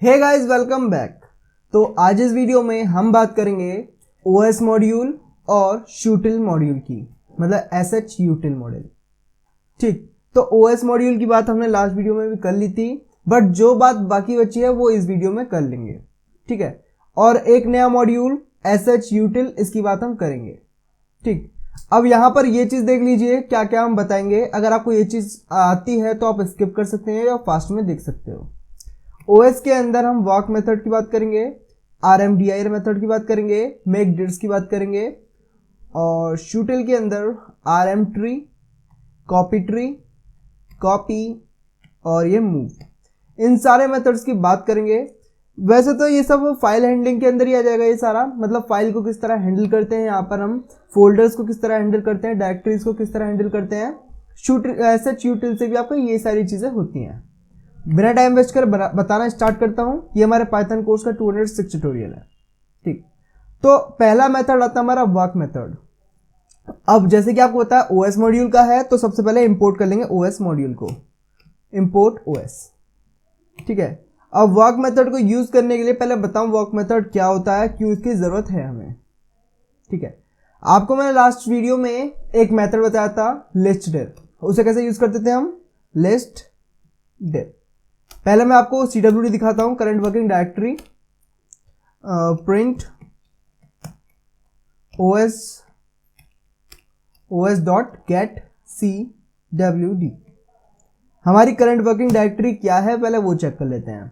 Hey guys, welcome back. तो आज इस वीडियो में हम बात करेंगे OS मॉड्यूल और शूटिल मॉड्यूल की, मतलब SH यूटिल मॉड्यूल। ठीक, तो OS मॉड्यूल की बात हमने लास्ट वीडियो में भी कर ली थी, बट जो बात बाकी बची है वो इस वीडियो में कर लेंगे। ठीक है, और एक नया मॉड्यूल SH यूटिल, इसकी बात हम करेंगे। ठीक, अब यहाँ पर ये चीज देख लीजिए क्या क्या हम बताएंगे। अगर आपको ये चीज आती है तो आप स्किप कर सकते हैं या फास्ट में देख सकते हो। OS के अंदर हम वॉक मेथड की बात करेंगे, RMDIR मेथड की बात करेंगे, मेक डिट्स की बात करेंगे, और शूटिल के अंदर RM ट्री, कॉपी और ये मूव, इन सारे मेथड्स की बात करेंगे। वैसे तो ये सब फाइल हैंडलिंग के अंदर ही आ जाएगा ये सारा, मतलब फाइल को किस तरह हैंडल करते हैं, यहाँ पर हम फोल्डर्स को किस तरह हैंडल करते हैं, डायरेक्टरीज को किस तरह हैंडल करते हैं। SH यूटिल से भी आपको ये सारी चीजें होती हैं। बिना टाइम वेस्ट कर बताना स्टार्ट करता हूं। ये हमारे पाइथन कोर्स का 206 ट्यूटोरियल है। ठीक, तो पहला मेथड आता है हमारा वर्क मेथड। अब जैसे कि आपको पता है OS मॉड्यूल का है, तो सबसे पहले इंपोर्ट कर लेंगे OS मॉड्यूल को, इंपोर्ट OS। ठीक है, अब वर्क मेथड को यूज करने के लिए पहले बताऊं वर्क मेथड क्या होता है, क्यों इसकी जरूरत है हमें। ठीक है, आपको मैंने लास्ट वीडियो में एक मेथड बताया था लिस्ट dir। उसे कैसे यूज करते थे हम, लिस्ट dir। पहले मैं आपको CWD दिखाता हूं, current working directory, print os dot get CWD। हमारी करंट वर्किंग डायरेक्टरी क्या है पहले वो चेक कर लेते हैं।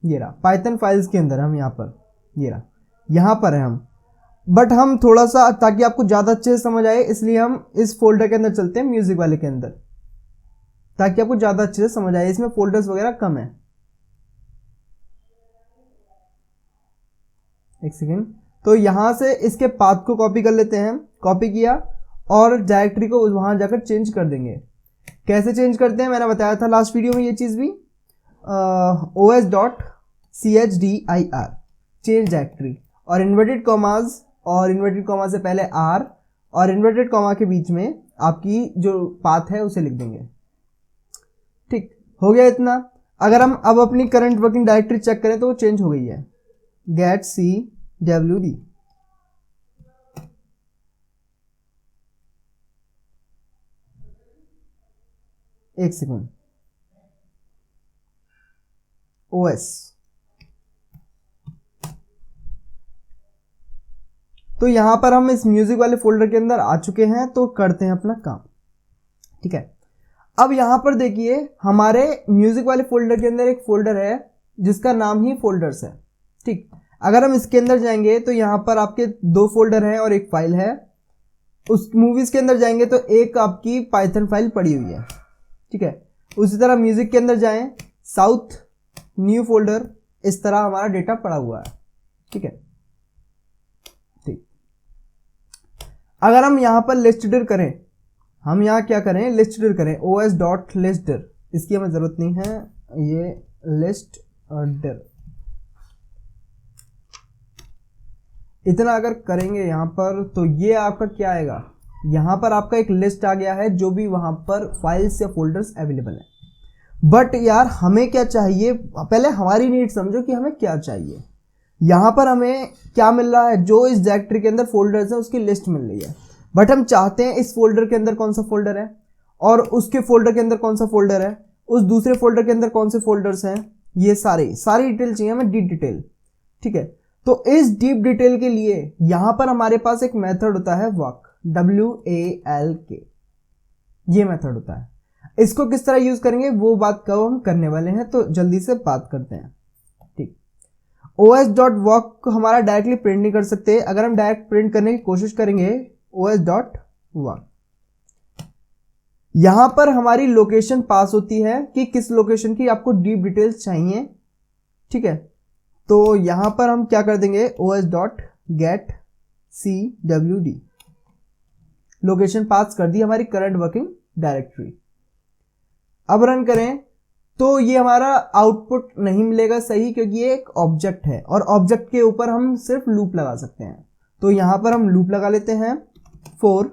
ये रहा पाइथन फाइल्स के अंदर, हम ये रहा यहां पर है हम, बट हम थोड़ा सा ताकि आपको ज्यादा अच्छे से समझ आए इसलिए हम इस फोल्डर के अंदर चलते हैं, म्यूजिक वाले के अंदर, ताकि आपको ज्यादा अच्छे से समझ आए। इसमें फोल्डर्स वगैरह कम है। एक सेकेंड, तो यहां से इसके पाथ को कॉपी कर लेते हैं। कॉपी किया और डायरेक्टरी को वहां जाकर चेंज कर देंगे। कैसे चेंज करते हैं मैंने बताया था लास्ट वीडियो में ये चीज भी, os dot chdr change directory, और इन्वर्टेड कॉमाज, और इन्वर्टेड कॉमा से पहले r, और इन्वर्टेड कॉमा के बीच में आपकी जो पाथ है उसे लिख देंगे। ठीक, हो गया इतना। अगर हम अब अपनी करंट वर्किंग डायरेक्टरी चेक करें तो वो चेंज हो गई है, गेट CWD। एक सेकेंड, OS। तो यहां पर हम इस म्यूजिक वाले फोल्डर के अंदर आ चुके हैं, तो करते हैं अपना काम। ठीक है, अब यहां पर देखिए हमारे म्यूजिक वाले फोल्डर के अंदर एक फोल्डर है जिसका नाम ही फोल्डर्स है। ठीक, अगर हम इसके अंदर जाएंगे तो यहां पर आपके दो फोल्डर हैं और एक फाइल है। उस मूवीज के अंदर जाएंगे तो एक आपकी पाइथन फाइल पड़ी हुई है। ठीक है, उसी तरह म्यूजिक के अंदर जाएं, साउथ न्यू फोल्डर, इस तरह हमारा डेटा पड़ा हुआ है। ठीक है, ठीक, अगर हम यहां पर लिस्ट dir करें, हम यहाँ क्या करें, लिस्ट dir करें, os डॉट लिस्ट dir, इसकी हमें जरूरत नहीं है, ये लिस्ट dir इतना अगर करेंगे यहां पर तो ये आपका क्या आएगा, यहां पर आपका एक लिस्ट आ गया है जो भी वहां पर फाइल्स या फोल्डर्स अवेलेबल है। बट यार हमें क्या चाहिए, पहले हमारी नीड समझो कि हमें क्या चाहिए। यहां पर हमें क्या मिल रहा है, जो इस डायरेक्टरी के अंदर फोल्डर्स है उसकी लिस्ट मिल रही है, बट हम चाहते हैं इस फोल्डर के अंदर कौन सा फोल्डर है, और उसके फोल्डर के अंदर कौन सा फोल्डर है, उस दूसरे फोल्डर के अंदर कौन से फोल्डर्स हैं, ये सारी डिटेल चाहिए हमें, डीप डिटेल। ठीक है, तो इस डीप डिटेल के लिए यहां पर हमारे पास एक मेथड होता है walk, WALK, ये मेथड होता है। इसको किस तरह यूज करेंगे वो बात कब हम करने वाले हैं, तो जल्दी से बात करते हैं। ठीक, os डॉट वॉक को हमारा डायरेक्टली प्रिंट नहीं कर सकते। अगर हम डायरेक्ट प्रिंट करने की कोशिश करेंगे os डॉट वॉक, यहां पर हमारी लोकेशन पास होती है कि किस लोकेशन की आपको डीप डिटेल्स चाहिए। ठीक है, तो यहां पर हम क्या कर देंगे, os dot get CWD, location pass कर दी हमारी करंट वर्किंग डायरेक्टरी। अब रन करें तो ये हमारा आउटपुट नहीं मिलेगा सही, क्योंकि ये एक ऑब्जेक्ट है और ऑब्जेक्ट के ऊपर हम सिर्फ लूप लगा सकते हैं। तो यहां पर हम लूप लगा लेते हैं 4।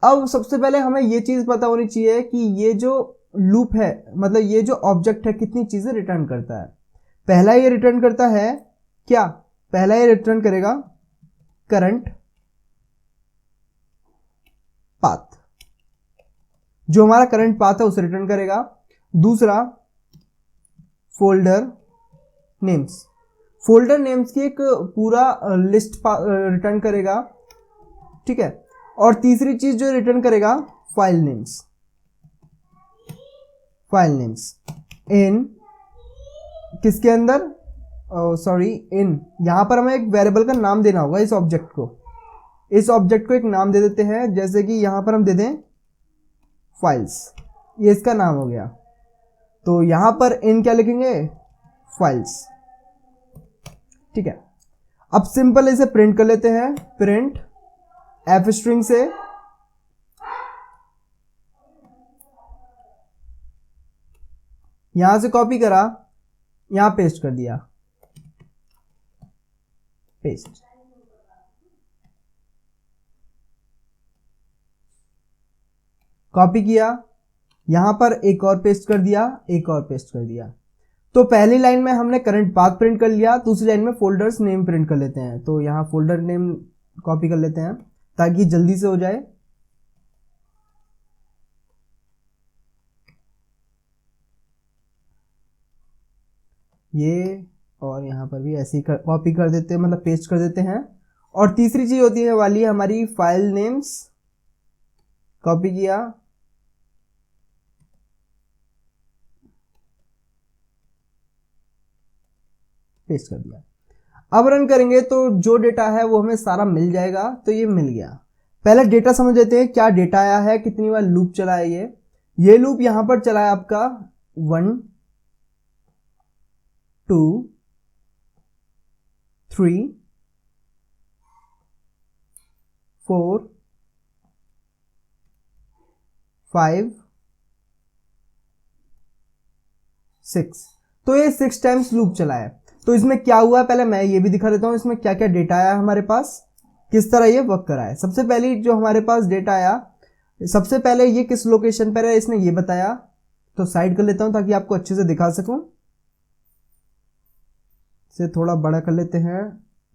अब सबसे पहले हमें ये चीज पता होनी चाहिए कि ये जो लूप है, मतलब ये जो ऑब्जेक्ट है कितनी चीजें रिटर्न करता है। पहला ये रिटर्न करता है क्या, पहला ये रिटर्न करेगा करंट पाथ, जो हमारा करंट पाथ है उसे रिटर्न करेगा। दूसरा फोल्डर नेम्स, फोल्डर नेम्स की एक पूरा लिस्ट रिटर्न करेगा, ठीक है। और तीसरी चीज जो रिटर्न करेगा file names, file names in किसके अंदर, सॉरी इन, यहां पर हमें एक वेरिएबल का नाम देना होगा इस ऑब्जेक्ट को, इस ऑब्जेक्ट को एक नाम दे देते हैं, जैसे कि यहां पर हम दे दें फाइल्स, ये इसका नाम हो गया। तो यहां पर इन क्या लिखेंगे, फाइल्स, ठीक है। अब सिंपल इसे प्रिंट कर लेते हैं, प्रिंट एफ स्ट्रिंग से यहां से कॉपी करा, यहां पेस्ट कर दिया, पेस्ट, कॉपी किया, यहां पर एक और पेस्ट कर दिया, एक और पेस्ट कर दिया। तो पहली लाइन में हमने करंट पाथ प्रिंट कर लिया, दूसरी लाइन में फोल्डर्स नेम प्रिंट कर लेते हैं। तो यहां फोल्डर नेम कॉपी कर लेते हैं ताकि जल्दी से हो जाए। ये और यहां पर भी ऐसे ही कॉपी कर देते हैं, मतलब पेस्ट कर देते हैं। और तीसरी चीज होती है वाली हमारी फाइल नेम्स, कॉपी किया, पेस्ट कर दिया। अब रन करेंगे तो जो डेटा है वो हमें सारा मिल जाएगा। तो ये मिल गया। पहले डेटा समझ लेते हैं, क्या डेटा आया है, कितनी बार लूप चला है। ये लूप यहां पर चला है आपका 1 2 3 4 5 6। तो ये 6 टाइम्स लूप चला है। तो इसमें क्या हुआ, पहले मैं ये भी दिखा देता हूं इसमें क्या क्या डेटा आया हमारे पास, किस तरह ये वर्क करा है। सबसे पहले जो हमारे पास डेटा आया, सबसे पहले ये किस लोकेशन पर है इसने ये बताया। तो साइड कर लेता हूं ताकि आपको अच्छे से दिखा सकूं, इसे थोड़ा बड़ा कर लेते हैं,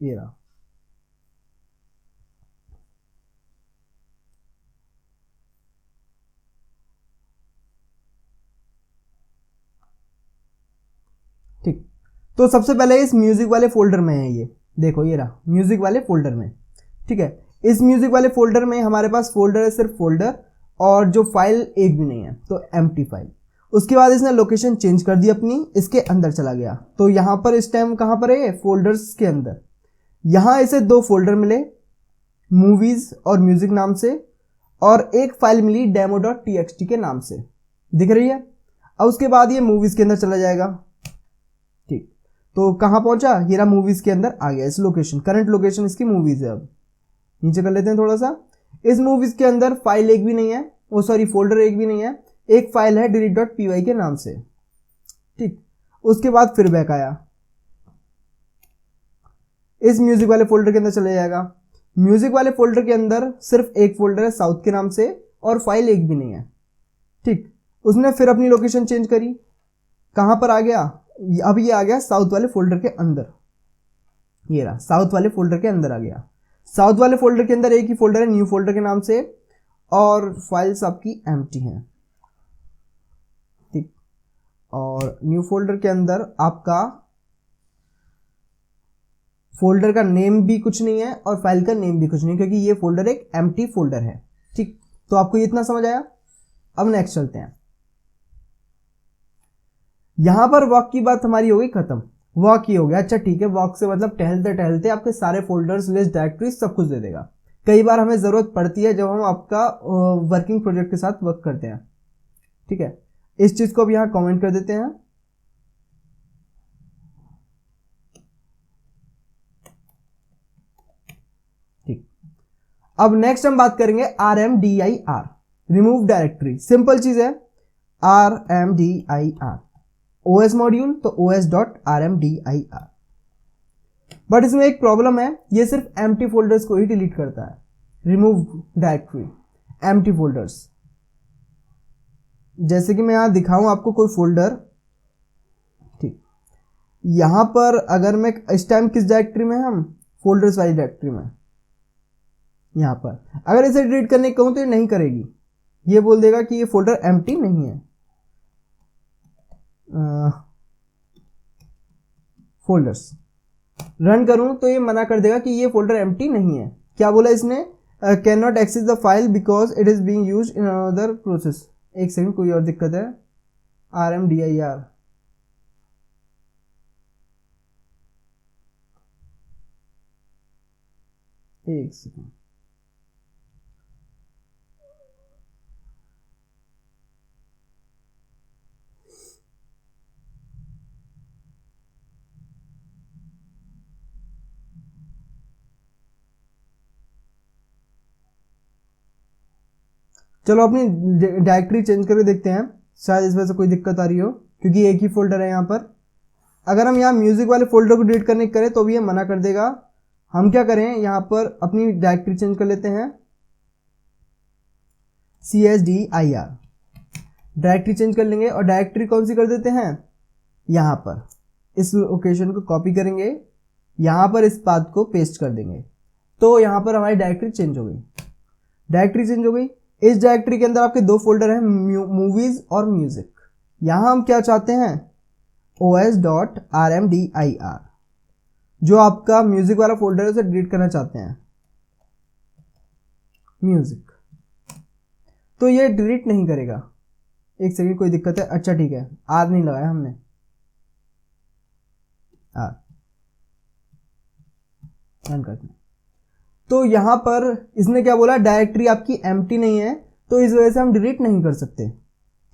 ये रहा। ठीक, तो सबसे पहले इस म्यूजिक वाले फोल्डर में है, ये देखो ये रहा म्यूजिक वाले फोल्डर में, ठीक है। इस म्यूजिक वाले फोल्डर में हमारे पास फोल्डर है, सिर्फ फोल्डर, और जो फाइल एक भी नहीं है, तो एम्प्टी फाइल। उसके बाद इसने लोकेशन चेंज कर दी अपनी, इसके अंदर चला गया। तो यहां पर इस टाइम कहां पर है, फोल्डर्स के अंदर। यहां इसे 2 फोल्डर मिले, मूवीज और म्यूजिक नाम से, और एक फाइल मिली demo.txt के नाम से, दिख रही है। अब उसके बाद ये मूवीज के अंदर चला जाएगा, ठीक। तो कहां पहुंचा, ये रहा मूवीज के अंदर आ गया। इस लोकेशन, करंट लोकेशन इसकी मूवीज है। अब नीचे कर लेते हैं थोड़ा सा। इस मूवीज के अंदर फाइल एक भी नहीं है, वो सॉरी फोल्डर एक भी नहीं है, एक फाइल है delete.py के नाम से, ठीक। उसके बाद फिर बैक आया, इस म्यूजिक वाले फोल्डर के अंदर चले जाएगा। म्यूजिक वाले फोल्डर के अंदर सिर्फ एक फोल्डर है साउथ के नाम से, और फाइल एक भी नहीं है, ठीक। उसने फिर अपनी लोकेशन चेंज करी, कहां पर आ गया, अब ये आ गया साउथ वाले फोल्डर के अंदर, ये रहा साउथ वाले फोल्डर के अंदर आ गया। साउथ वाले फोल्डर के अंदर एक ही फोल्डर है न्यू फोल्डर के नाम से, और फाइल्स आपकी एम्प्टी हैं, ठीक। और न्यू फोल्डर के अंदर आपका फोल्डर का नेम भी कुछ नहीं है और फाइल का नेम भी कुछ नहीं, क्योंकि ये फोल्डर एक एम्प्टी फोल्डर है, ठीक। तो आपको ये इतना समझ आया। अब नेक्स्ट चलते हैं। यहां पर वॉक की बात हमारी हो गई खत्म, वॉक ही हो गया। अच्छा ठीक है, वॉक से मतलब टहलते टहलते आपके सारे फोल्डर्स, लिस्ट, डायरेक्टरीज सब कुछ दे देगा। कई बार हमें जरूरत पड़ती है जब हम आपका वर्किंग प्रोजेक्ट के साथ वर्क करते हैं, ठीक है। इस चीज को अब यहां कमेंट कर देते हैं। ठीक, अब नेक्स्ट हम बात करेंगे RMDIR, रिमूव डायरेक्टरी। सिंपल चीज है, RMDIR, OS मॉड्यूल तो os.rmdir। बट इसमें एक प्रॉब्लम है, ये सिर्फ एम्प्टी फोल्डर्स को ही डिलीट करता है। रिमूव डायरेक्टरी एम्प्टी फोल्डर्स, जैसे कि मैं यहाँ दिखाऊं आपको कोई फोल्डर, ठीक, यहाँ पर अगर मैं इस टाइम किस डायरेक्टरी में, हम फोल्डर्स वाली डायरेक्टरी में, यहाँ पर अगर इसे डिलीट करने को कहूँ तो ये नहीं करेगी, ये बोल देगा कि ये फोल्डर एम्प्टी नहीं है। फोल्डर्स रन करूं तो ये मना कर देगा कि ये फोल्डर एम्प्टी नहीं है। क्या बोला इसने, cannot access the file because it is being used in another process. एक सेकंड, कोई और दिक्कत है, RMDIR, एक सेकंड, चलो अपनी डायरेक्टरी चेंज करके देखते हैं, शायद इस वजह से कोई दिक्कत आ रही हो, क्योंकि एक ही फोल्डर है यहाँ पर। अगर हम यहाँ म्यूजिक वाले फोल्डर को डिलीट करने करें तो भी ये मना कर देगा। हम क्या करें, यहाँ पर अपनी डायरेक्टरी चेंज कर लेते हैं, CSDIR डायरेक्टरी चेंज कर लेंगे, और डायरेक्टरी कौन सी कर देते हैं, यहाँ पर इस लोकेशन को कॉपी करेंगे, यहाँ पर इस पाथ को पेस्ट कर देंगे, तो यहाँ पर हमारी डायरेक्टरी चेंज हो गई। डायरेक्टरी चेंज हो गई। इस डायरेक्टरी के अंदर आपके दो फोल्डर हैं, मूवीज और म्यूजिक। यहां हम क्या चाहते हैं, os.rmdir, जो आपका म्यूजिक वाला फोल्डर है उसे डिलीट करना चाहते हैं, म्यूजिक, तो ये डिलीट नहीं करेगा। एक सेकंड, कोई दिक्कत है, अच्छा ठीक है, आर नहीं लगाया हमने, आर रन करते हैं। तो यहां पर इसने क्या बोला, डायरेक्टरी आपकी एम्प्टी नहीं है, तो इस वजह से हम डिलीट नहीं कर सकते,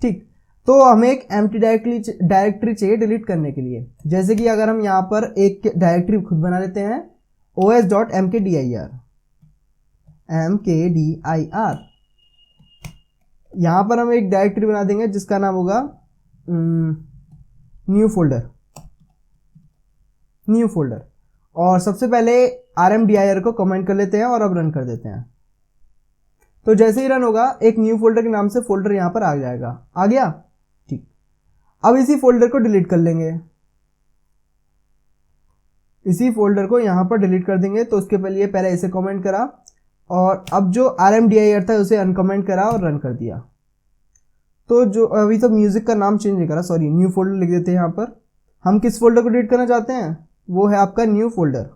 ठीक। तो हमें एक एम्प्टी डायरेक्टरी चाहिए डिलीट करने के लिए। जैसे कि अगर हम यहां पर एक डायरेक्टरी खुद बना लेते हैं, os.mkdir, यहां पर हम एक डायरेक्टरी बना देंगे जिसका नाम होगा न्यू फोल्डर, और सबसे पहले RMDIR को कमेंट कर लेते हैं और अब रन कर देते हैं। तो जैसे ही रन होगा एक न्यू फोल्डर के नाम से फोल्डर यहां पर आ जाएगा, आ गया, ठीक। अब इसी फोल्डर को डिलीट कर लेंगे, इसी फोल्डर को यहां पर डिलीट कर देंगे। तो उसके पहले पहले इसे कमेंट करा, और अब जो RMDIR था उसे अनकमेंट करा और रन कर दिया। तो जो अभी तो म्यूजिक का नाम चेंज नहीं करा, सॉरी, न्यू फोल्डर लिख देते हैं। यहां पर हम किस फोल्डर को डिलीट करना चाहते हैं, वो है आपका न्यू फोल्डर,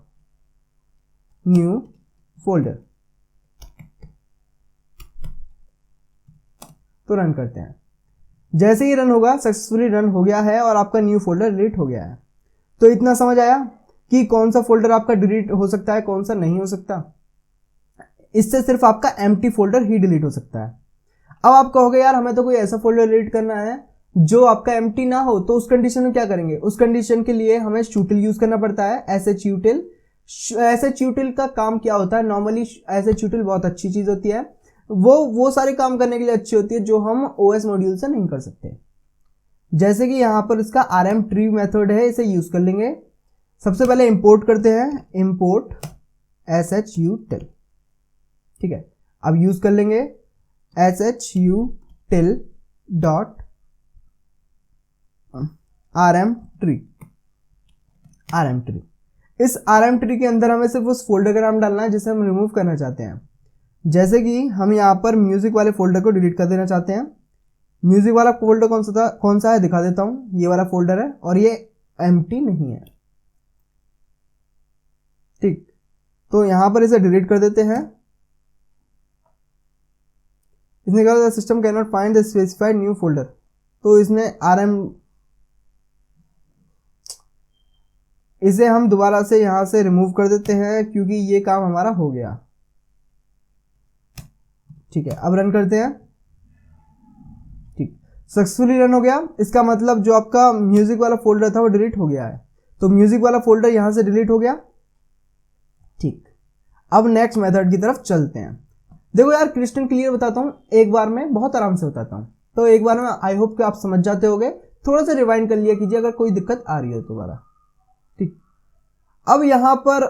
तो रन करते हैं। जैसे ही रन होगा, सक्सेसफुली रन हो गया है और आपका न्यू फोल्डर डिलीट हो गया है। तो इतना समझ आया कि कौन सा फोल्डर आपका डिलीट हो सकता है, कौन सा नहीं हो सकता। इससे सिर्फ आपका एम्प्टी फोल्डर ही डिलीट हो सकता है। अब आप कहोगे यार हमें तो कोई ऐसा फोल्डर डिलीट करना है जो आपका एम्प्टी ना हो, तो उस कंडीशन में क्या करेंगे, उस कंडीशन के लिए हमें शूटिल यूज करना पड़ता है, SHUTIL का काम क्या होता है, नॉर्मली SHUTIL बहुत अच्छी चीज होती है, वो सारे काम करने के लिए अच्छी होती है जो हम OS मॉड्यूल से नहीं कर सकते। जैसे कि यहां पर इसका rmtree मेथड है, इसे यूज कर लेंगे। सबसे पहले इंपोर्ट करते हैं, इंपोर्ट SHUTIL, ठीक है। अब यूज कर लेंगे SHUTIL डॉट rmtree। इस rmtree के अंदर हमें सिर्फ उस फोल्डर का नाम डालना है जिसे हम रिमूव करना चाहते हैं। जैसे कि हम यहाँ पर म्यूजिक वाले फोल्डर को डिलीट कर देना चाहते हैं। म्यूजिक वाला फोल्डर कौन सा है दिखा देता हूं, ये वाला फोल्डर है और ये एम्प्टी नहीं है, ठीक। तो यहां पर इसे डिलीट कर देते हैं। इसने कहा system can not find the specified new folder, तो इसने इसे हम दोबारा से यहां से रिमूव कर देते हैं क्योंकि ये काम हमारा हो गया, ठीक है। अब रन करते हैं, ठीक, सक्सेसफुली रन हो गया। इसका मतलब जो आपका म्यूजिक वाला फोल्डर था वो डिलीट हो गया है, तो म्यूजिक वाला फोल्डर यहां से डिलीट हो गया, ठीक। अब नेक्स्ट मेथड की तरफ चलते हैं। देखो यार क्रिस्टल क्लियर बताता हूं, एक बार में बहुत आराम से बताता हूं, तो एक बार में आई होप कि आप समझ जाते होगे। थोड़ा सा रिवाइंड कर लिया कीजिए अगर कोई दिक्कत आ रही हो दोबारा, ठीक। अब यहां पर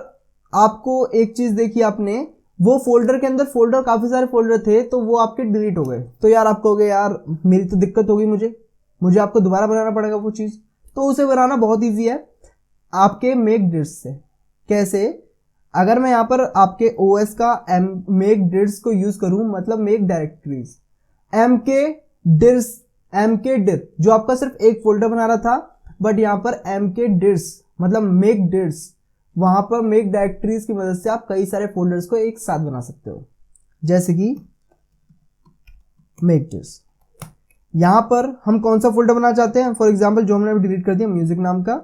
आपको एक चीज देखी आपने, वो फोल्डर के अंदर फोल्डर काफ़ी सारे फोल्डर थे तो वो आपके डिलीट हो गए, तो यार आप कहोगे यार मेरी तो दिक्कत होगी, मुझे आपको दोबारा बनाना पड़ेगा वो चीज़। तो उसे बनाना बहुत ईजी है आपके मेक डिस्क से। कैसे? अगर मैं यहाँ पर आपके OS का मेक डिस्क को यूज़ करूँ, मतलब मेक डायरेक्टरीज, mk dir जो आपका सिर्फ एक फोल्डर बना रहा था, बट यहाँ पर mk dirs मतलब मेक डिस्क, वहां पर मेक डायरेक्टरीज की मदद से आप कई सारे फोल्डर्स को एक साथ बना सकते हो, जैसे कि मेक डिस्क। यहां पर हम कौन सा फोल्डर बनाना चाहते हैं, फॉर एग्जांपल जो हमने अभी डिलीट कर दिया म्यूजिक नाम का,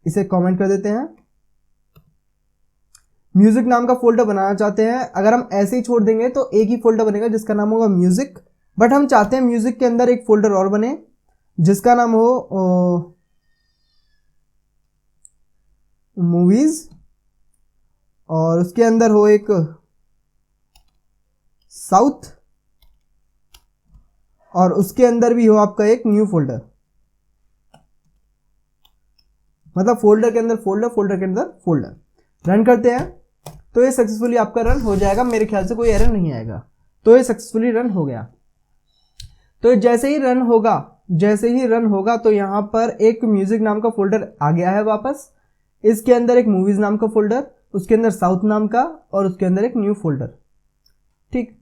इसे कमेंट कर देते हैं। म्यूजिक नाम का फोल्डर बनाना चाहते हैं। अगर हम ऐसे ही छोड़ देंगे तो एक ही फोल्डर बनेगा जिसका नाम होगा म्यूजिक, बट हम चाहते हैं म्यूजिक के अंदर एक फोल्डर और बने जिसका नाम हो मूवीज, और उसके अंदर हो एक साउथ, और उसके अंदर भी हो आपका एक न्यू फोल्डर, मतलब फोल्डर के अंदर फोल्डर, फोल्डर के अंदर फोल्डर। रन करते हैं तो ये सक्सेसफुली आपका रन हो जाएगा, मेरे ख्याल से कोई एरर नहीं आएगा। तो ये सक्सेसफुली रन हो गया। तो जैसे ही रन होगा तो यहां पर एक म्यूजिक नाम का फोल्डर आ गया है वापस, इसके अंदर एक मूवीज नाम का फोल्डर, उसके अंदर साउथ नाम का, और उसके अंदर एक न्यू फोल्डर। ठीक,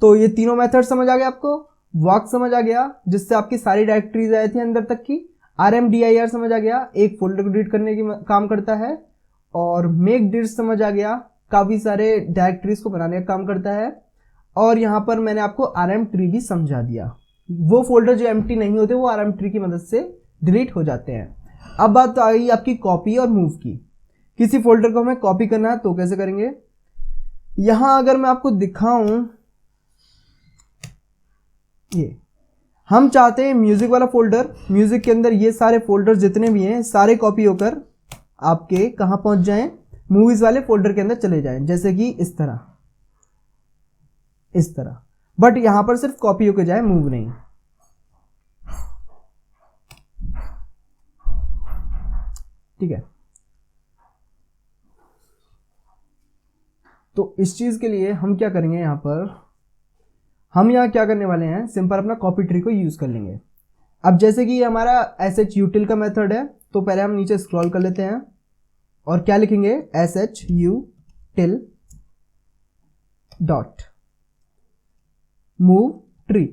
तो ये तीनों मेथड समझ आ गया आपको, वॉक समझ आ गया जिससे आपकी सारी डायरेक्टरीज आई थी अंदर तक की, RMDIR समझ आ गया एक फोल्डर को डिलीट करने की काम करता है, और मेक डिस्क समझ आ गया काफी सारे डायरेक्टरीज को बनाने का काम करता है, और यहां पर मैंने आपको RM ट्री भी समझा दिया। वो फोल्डर जो एम्प्टी नहीं होते वो RM ट्री की मदद से डिलीट हो जाते हैं। अब बात आ गई आपकी कॉपी और मूव की। किसी फोल्डर को हमें कॉपी करना है तो कैसे करेंगे? यहां अगर मैं आपको दिखाऊं, ये हम चाहते हैं म्यूजिक वाला फोल्डर, म्यूजिक के अंदर ये सारे फोल्डर जितने भी हैं सारे कॉपी होकर आपके कहां पहुंच जाएं, मूवीज वाले फोल्डर के अंदर चले जाएं, जैसे कि इस तरह, बट यहां पर सिर्फ कॉपी होकर जाए, मूव नहीं। ठीक है, तो इस चीज के लिए हम क्या करेंगे, हम यहाँ क्या करने वाले हैं, सिंपल अपना कॉपी ट्री को यूज कर लेंगे। अब जैसे कि हमारा SHUtil का मेथड है, तो पहले हम नीचे स्क्रॉल कर लेते हैं और क्या लिखेंगे, SHUtil dot move tree.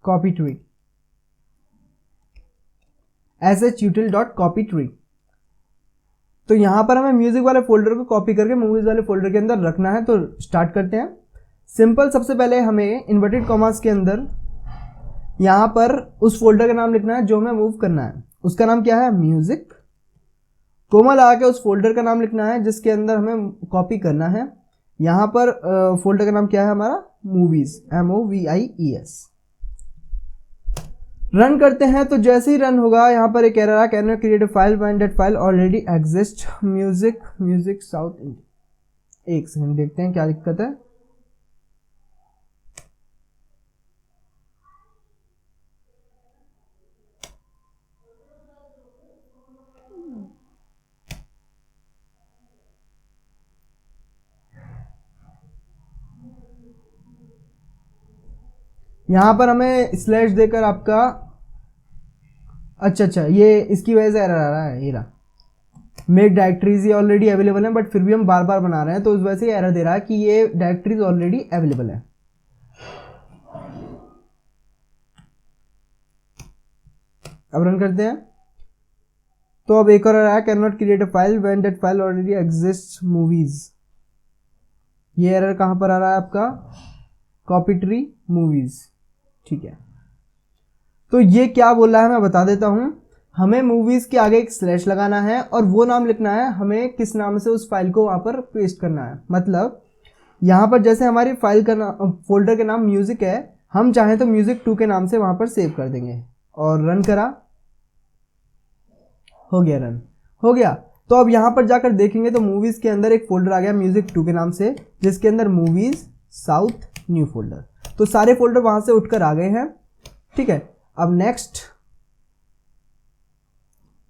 Copy tree, SHUtil dot copy tree. तो यहां पर हमें म्यूजिक वाले फोल्डर को कॉपी करके मूवीज वाले फोल्डर के अंदर रखना है। तो स्टार्ट करते हैं। सिंपल, सबसे पहले हमें इन्वर्टेड कॉमास के अंदर यहां पर उस फोल्डर का नाम लिखना है जो हमें मूव करना है। उसका नाम क्या है, म्यूजिक। कोमा लगा के उस फोल्डर का नाम लिखना है जिसके अंदर हमें कॉपी करना है। यहां पर फोल्डर का नाम क्या है हमारा, मूवीज, MOVIES। रन करते हैं। तो जैसे ही रन होगा यहाँ पर एक एरर आ, cannot create a file when that file already exist, music south India. एक सेकंड देखते हैं क्या दिक्कत है। यहां पर हमें स्लैश देकर आपका, अच्छा ये इसकी वजह से एरर आ रहा है। ये रहा, मेक डायरेक्टरीज ये ऑलरेडी अवेलेबल है, बट फिर भी हम बार बार बना रहे हैं तो उस वजह से एरर दे रहा है कि ये डायरेक्टरीज ऑलरेडी अवेलेबल है। अब रन करते हैं। तो अब एक और एरर है, can not create a file when that file already exist, movies. ये एरर कहां पर आ रहा है आपका, कॉपी ट्री मूवीज। ठीक है, तो ये क्या बोल रहा है मैं बता देता हूं। हमें मूवीज के आगे एक स्लैश लगाना है और वो नाम लिखना है हमें किस नाम से उस फाइल को वहां पर पेस्ट करना है। मतलब यहां पर जैसे हमारी फाइल का फोल्डर का नाम म्यूजिक है, हम चाहें तो म्यूजिक 2 के नाम से वहां पर सेव कर देंगे। और रन करा, हो गया, रन हो गया। तो अब यहां पर जाकर देखेंगे तो मूवीज के अंदर एक फोल्डर आ गया म्यूजिक 2 के नाम से, जिसके अंदर मूवीज साउथ न्यू फोल्डर। तो सारे फोल्डर वहां से उठकर आ गए हैं। ठीक है, अब नेक्स्ट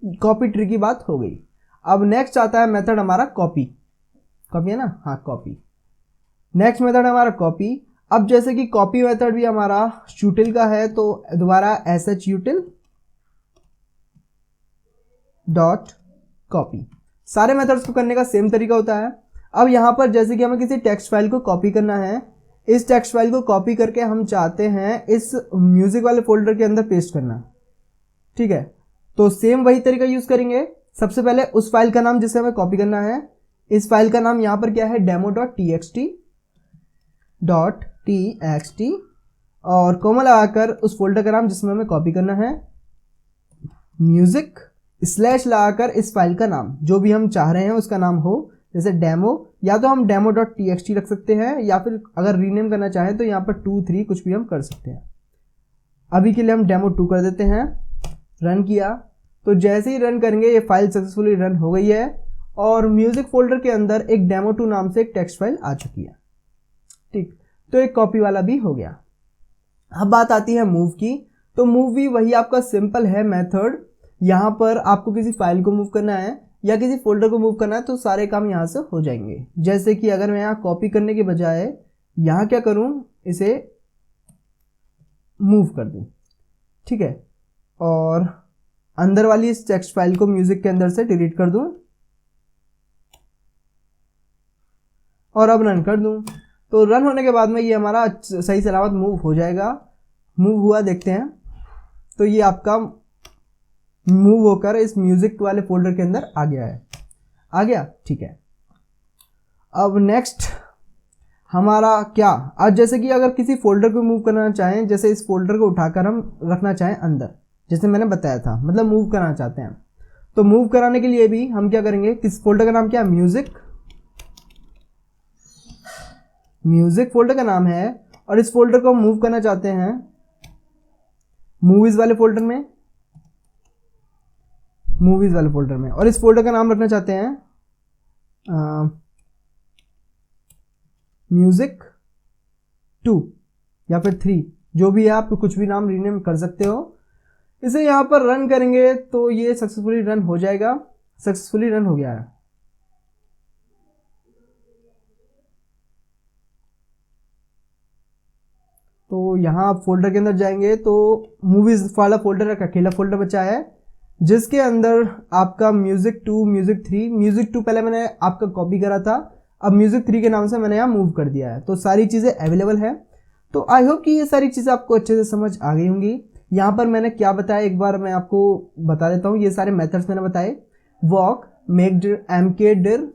कॉपी ट्री की बात हो गई। अब नेक्स्ट आता है मेथड हमारा कॉपी। कॉपी है ना, हाँ कॉपी। नेक्स्ट मेथड हमारा कॉपी। अब जैसे कि कॉपी मेथड भी हमारा util का है, तो दोबारा sh डॉट कॉपी। सारे मेथड्स को करने का सेम तरीका होता है। अब यहाँ पर जैसे कि हमें किसी टेक्स्ट फाइल को कॉपी करना है, इस टेक्स्ट फाइल को कॉपी करके हम चाहते हैं इस म्यूजिक वाले फोल्डर के अंदर पेस्ट करना, ठीक है। तो सेम वही तरीका यूज करेंगे। सबसे पहले उस फाइल का नाम जिसे हमें कॉपी करना है, इस फाइल का नाम यहाँ पर क्या है, demo.txt और कोमा लगाकर उस फोल्डर का नाम जिसमें हमें कॉपी करना है, म्यूजिक स्लैश लगाकर इस फाइल का नाम जो भी हम चाह रहे हैं उसका नाम हो, जैसे डेमो, या तो हम demo.txt रख सकते हैं, या फिर अगर रीनेम करना चाहें तो यहाँ पर 2 3 कुछ भी हम कर सकते हैं। अभी के लिए हम demo2 कर देते हैं। रन किया तो जैसे ही रन करेंगे ये फाइल सक्सेसफुली रन हो गई है और म्यूजिक फोल्डर के अंदर एक demo2 नाम से एक टेक्स्ट फाइल आ चुकी है, ठीक। तो एक कॉपी वाला भी हो गया। अब बात आती है मूव की। तो मूव भी वही आपका सिंपल है मेथड। यहाँ पर आपको किसी फाइल को मूव करना है या किसी फोल्डर को मूव करना है तो सारे काम यहाँ से हो जाएंगे। जैसे कि अगर मैं यहाँ कॉपी करने के बजाय यहाँ क्या करूँ, इसे मूव कर दूँ, ठीक है, और अंदर वाली इस टेक्स्ट फाइल को म्यूजिक के अंदर से डिलीट कर दूँ और अब रन कर दूँ। तो रन होने के बाद में ये हमारा सही सलामत मूव हो जाएगा। मूव हुआ, देखते हैं। तो ये आपका मूव होकर इस म्यूजिक वाले फोल्डर के अंदर आ गया है, आ गया, ठीक है। अब नेक्स्ट हमारा क्या, आज जैसे कि अगर किसी फोल्डर को मूव करना चाहें, जैसे इस फोल्डर को उठाकर हम रखना चाहें अंदर, जैसे मैंने बताया था, मतलब मूव करना चाहते हैं, तो मूव कराने के लिए भी हम क्या करेंगे, किस फोल्डर का नाम क्या है, म्यूजिक फोल्डर का नाम है, और इस फोल्डर को मूव करना चाहते हैं मूवीज वाले फोल्डर में, और इस फोल्डर का नाम रखना चाहते हैं म्यूजिक 2 या फिर 3, जो भी है, आप कुछ भी नाम रीनेम कर सकते हो। इसे यहाँ पर रन करेंगे तो ये सक्सेसफुली रन हो जाएगा। सक्सेसफुली रन हो गया है। तो यहाँ आप फोल्डर के अंदर जाएंगे तो मूवीज वाला फोल्डर एक अकेला फोल्डर बचा है जिसके अंदर आपका म्यूजिक 2, म्यूजिक 2 पहले मैंने आपका कॉपी करा था, अब म्यूजिक 3 के नाम से मैंने यहाँ मूव कर दिया है। तो सारी चीज़ें अवेलेबल है। तो आई होप कि ये सारी चीज़ें आपको अच्छे से समझ आ गई होंगी। यहाँ पर मैंने क्या बताया एक बार मैं आपको बता देता हूँ। ये सारे मेथड्स मैंने बताए, वॉक, मेक एमके डिर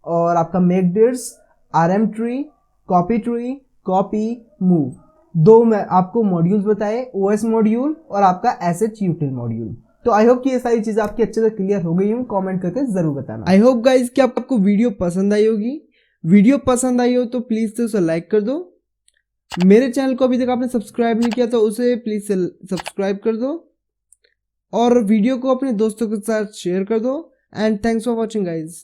और आपका make dirs, RM tree, copy move. 2 मैं आपको मॉड्यूल्स बताए, ओएस मॉड्यूल और आपका एसएच यूटिल मॉड्यूल। तो आई होप कि ये सारी चीजें आपकी अच्छे से क्लियर हो गई हूँ। कमेंट करके जरूर बताना। आई होप गाइज कि आपको वीडियो पसंद आई होगी। वीडियो पसंद आई हो तो प्लीज से उसे लाइक कर दो। मेरे चैनल को अभी तक आपने सब्सक्राइब नहीं किया तो उसे प्लीज से सब्सक्राइब कर दो और वीडियो को अपने दोस्तों के साथ शेयर कर दो। And thanks for watching guys.